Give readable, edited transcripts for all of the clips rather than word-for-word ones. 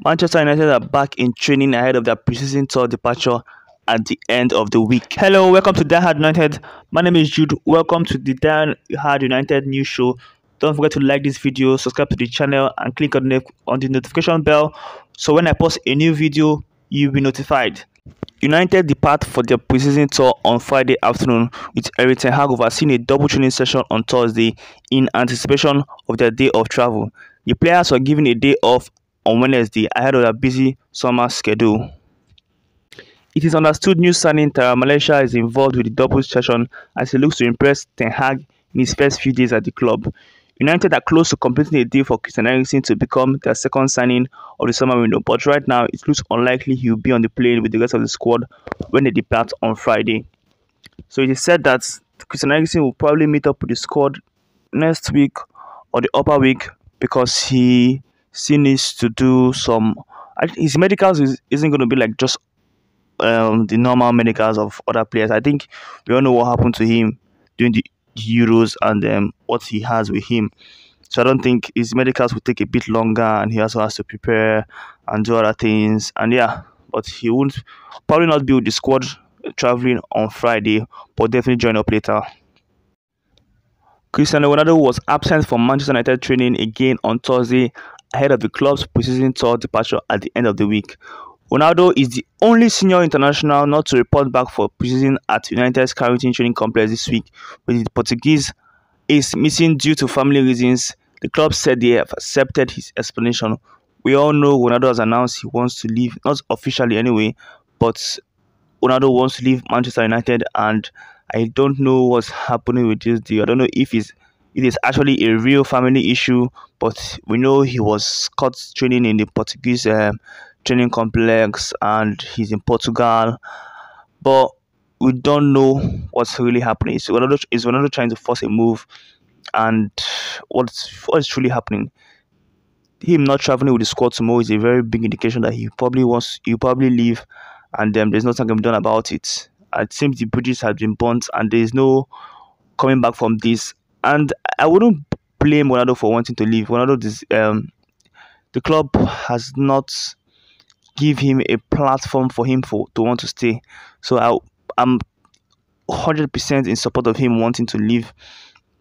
Manchester United are back in training ahead of their preseason tour departure at the end of the week. Hello, welcome to Die Hard United. My name is Jude. Welcome to the Die Hard United news show. Don't forget to like this video, subscribe to the channel, and click on the notification bell so when I post a new video, you'll be notified. United depart for their preseason tour on Friday afternoon, with Erik overseeing a double training session on Thursday in anticipation of their day of travel. The players were given a day off on Wednesday ahead of their busy summer schedule. It is understood new signing Tara Malaysia is involved with the double session as he looks to impress Ten Hag in his first few days at the club. United are close to completing a deal for Christian Eriksen to become their second signing of the summer window, but right now it looks unlikely he will be on the plane with the rest of the squad when they depart on Friday. So it is said that Christian Eriksen will probably meet up with the squad next week or the upper week because he still needs to do some. His medicals isn't going to be like just the normal medicals of other players. I think we all know what happened to him during the Euros and what he has with him. So I don't think his medicals will take a bit longer, and he also has to prepare and do other things. And yeah, but he won't probably not be with the squad traveling on Friday, but definitely join up later. Cristiano Ronaldo was absent from Manchester United training again on Thursday ahead of the club's preseason tour departure at the end of the week. Ronaldo is the only senior international not to report back for preseason at United's Carrington training complex this week, with the Portuguese is missing due to family reasons. The club said they have accepted his explanation. We all know Ronaldo has announced he wants to leave, not officially anyway, but Ronaldo wants to leave Manchester United, and I don't know what's happening with this deal. I don't know if it is actually a real family issue, but we know he was caught training in the Portuguese training complex and he's in Portugal, but we don't know what's really happening. So is Ronaldo trying to force a move, and what's truly happening? Him not traveling with the squad tomorrow is a very big indication that he'll probably leave, and there's nothing can be done about it. It seems the bridges have been burnt and there's no coming back from this. And I wouldn't blame Ronaldo for wanting to leave. The club has not give him a platform for him to want to stay. So I'm 100% in support of him wanting to leave.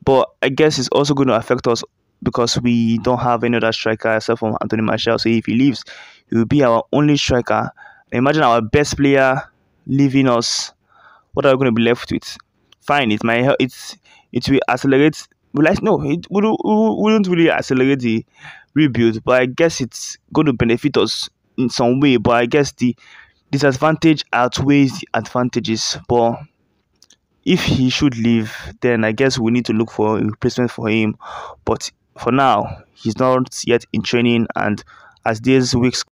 But I guess it's also going to affect us because we don't have any other striker except for Anthony Martial. So if he leaves, he will be our only striker. Imagine our best player leaving us. What are we going to be left with? Fine, it will accelerate. It wouldn't really accelerate the rebuild, but I guess it's going to benefit us in some way. But I guess the disadvantage outweighs the advantages. But if he should leave, then I guess we need to look for a replacement for him. But for now, he's not yet in training, and as these weeks,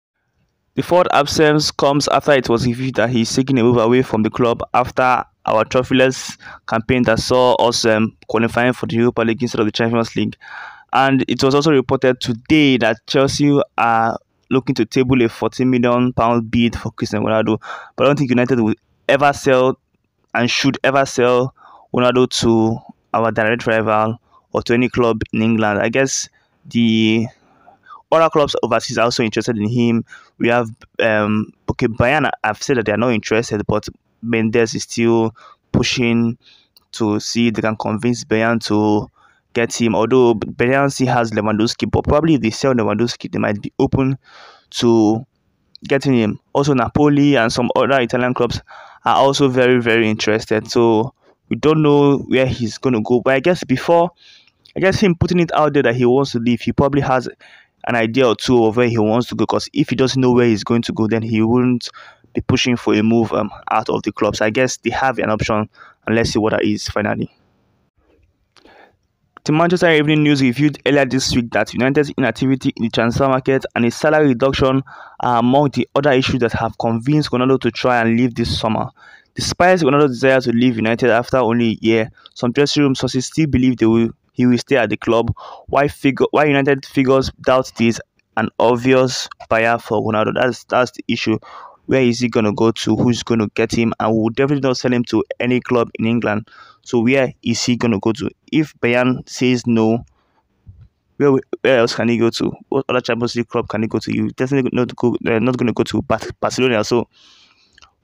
the fourth absence comes after it was revealed that he's taking a move away from the club after our trophyless campaign that saw us qualifying for the Europa League instead of the Champions League. And it was also reported today that Chelsea are looking to table a £40 million bid for Cristiano Ronaldo. But I don't think United will ever sell and should ever sell Ronaldo to our direct rival or to any club in England. I guess the other clubs overseas are also interested in him. We have Bayern have said that they are not interested, but Mendes is still pushing to see if they can convince Bayern to get him. Although Bayern still has Lewandowski, but probably if they sell Lewandowski, they might be open to getting him. Also, Napoli and some other Italian clubs are also very, very interested. So we don't know where he's going to go. But I guess him putting it out there that he wants to leave, he probably has an idea or two of where he wants to go. Because if he doesn't know where he's going to go, then he wouldn't be pushing for a move out of the club. So I guess they have an option, and let's see what that is finally. The Manchester Evening News reviewed earlier this week that United's inactivity in the transfer market and his salary reduction are among the other issues that have convinced Ronaldo to try and leave this summer. Despite Ronaldo's desire to leave United after only a year, some dressing room sources still believe he will stay at the club, while United figures doubt this an obvious buyer for Ronaldo. That's the issue. Where is he going to go to? Who's going to get him? And we will definitely not sell him to any club in England. So where is he going to go to? If Bayern says no, where else can he go to? What other Champions League club can he go to? You definitely not going to go to Barcelona. So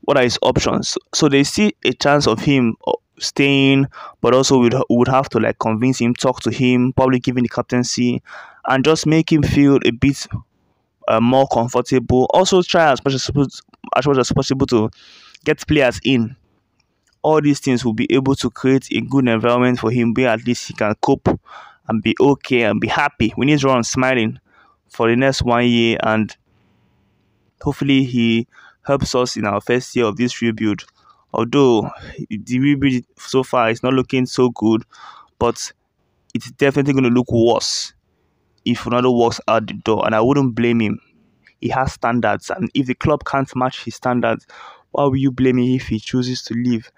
what are his options? So they see a chance of him staying, but also would have to like convince him, talk to him, probably give him the captaincy, and just make him feel a bit more comfortable. Also try as much as possible to get players in. All these things will be able to create a good environment for him where at least he can cope and be okay and be happy. We need to run smiling for the next 1 year, and hopefully he helps us in our first year of this rebuild. Although the rebuild so far is not looking so good, but it's definitely going to look worse if Ronaldo walks out the door, and I wouldn't blame him. He has standards, and if the club can't match his standards, why will you blame him if he chooses to leave?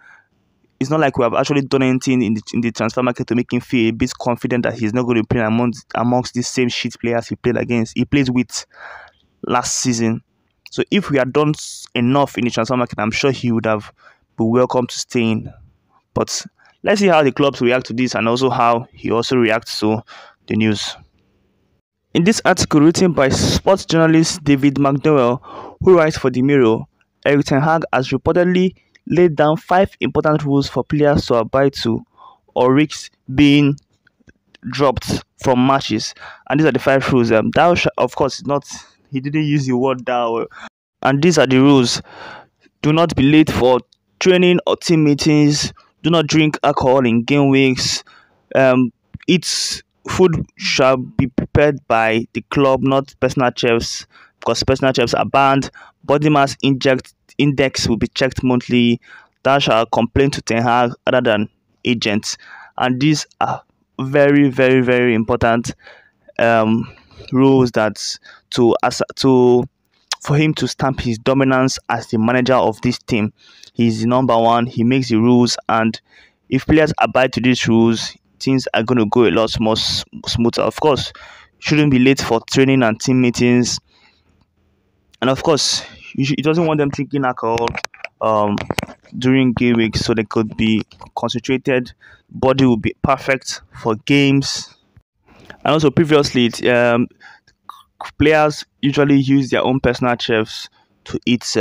It's not like we have actually done anything in the transfer market to make him feel a bit confident that he's not going to play amongst these same shit players he played with last season. So if we had done enough in the transfer market, I'm sure he would have been welcome to staying. But let's see how the clubs react to this, and also how he also reacts to the news. In this article written by sports journalist David McDowell, who writes for The Mirror, Erik Ten Hag has reportedly laid down 5 important rules for players to abide to, or risks being dropped from matches. And these are the 5 rules. Of course, not he didn't use the word thou. And these are the rules: do not be late for training or team meetings. Do not drink alcohol in game weeks. Eat food shall be prepared by the club, not personal chefs, because personal chefs are banned. Body mass index will be checked monthly. Thou shall complain to Ten Hag other than agents. And these are very, very, very important rules that to for him to stamp his dominance as the manager of this team. He's the number one. He makes the rules, and if players abide to these rules, things are going to go a lot more smoother. Of course, shouldn't be late for training and team meetings, and of course, he doesn't want them drinking alcohol during game weeks, so they could be concentrated. Body will be perfect for games, and also previously, players usually use their own personal chefs to eat,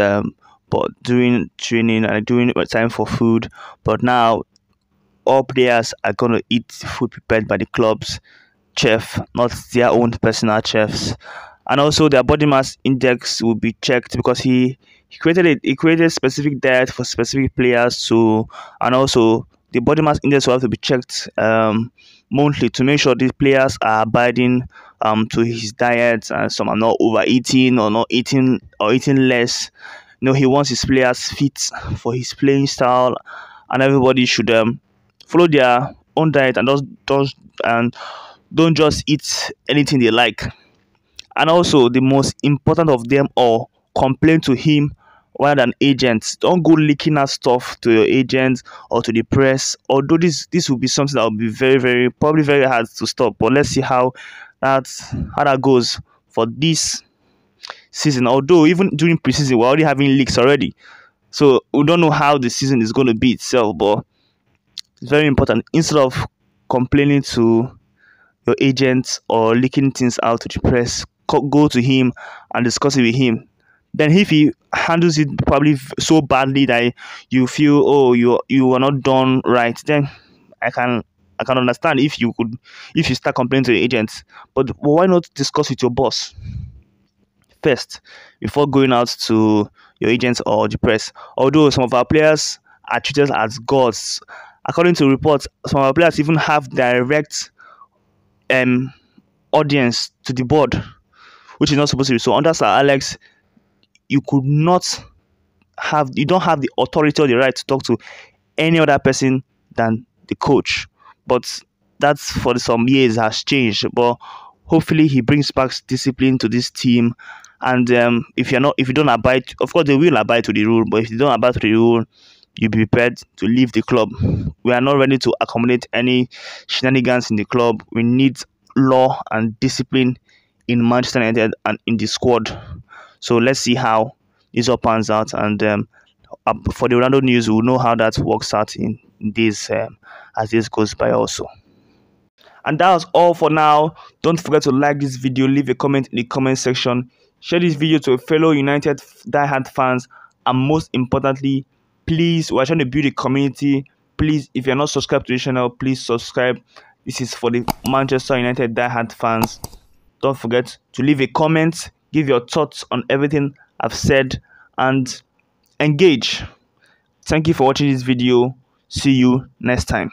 but during training and during time for food. But now all players are going to eat food prepared by the club's chef, not their own personal chefs. And also their body mass index will be checked, because he created specific diet for specific players. So, and also the body mass index will have to be checked monthly to make sure these players are abiding to his diet, and some are not overeating or not eating or eating less. He wants his players fit for his playing style, and everybody should follow their own diet and don't just eat anything they like. And also, the most important of them all, complain to him rather than agents. Don't go leaking out stuff to your agents or to the press. Although this will be something that will be very, very, probably very hard to stop. But let's see how that goes for this season. Although even during preseason, we're already having leaks already, so we don't know how the season is going to be itself. But it's very important, instead of complaining to your agents or leaking things out to the press, go to him and discuss it with him. Then if he handles it probably so badly that you feel, oh, you are not done right, then I can understand if you start complaining to the agents. But why not discuss with your boss first before going out to your agents or the press? Although some of our players are treated as gods, according to reports, some of our players even have direct audience to the board, which is not supposed to be so. Under Sir Alex, you don't have the authority or the right to talk to any other person than the coach. But that's for some years has changed. But hopefully he brings back discipline to this team. And if you don't abide, of course they will abide to the rule. But if you don't abide to the rule, you be prepared to leave the club. We are not ready to accommodate any shenanigans in the club. We need law and discipline in Manchester United and in the squad. So let's see how this all pans out. And for the Ronaldo news, we'll know how that works out in this as this goes by also. And that was all for now. Don't forget to like this video, leave a comment in the comment section, share this video to a fellow United diehard fans, and most importantly, please, we're trying to build a community. Please, if you're not subscribed to the channel, please subscribe. This is for the Manchester United diehard fans. Don't forget to leave a comment, give your thoughts on everything I've said, and engage. Thank you for watching this video. See you next time.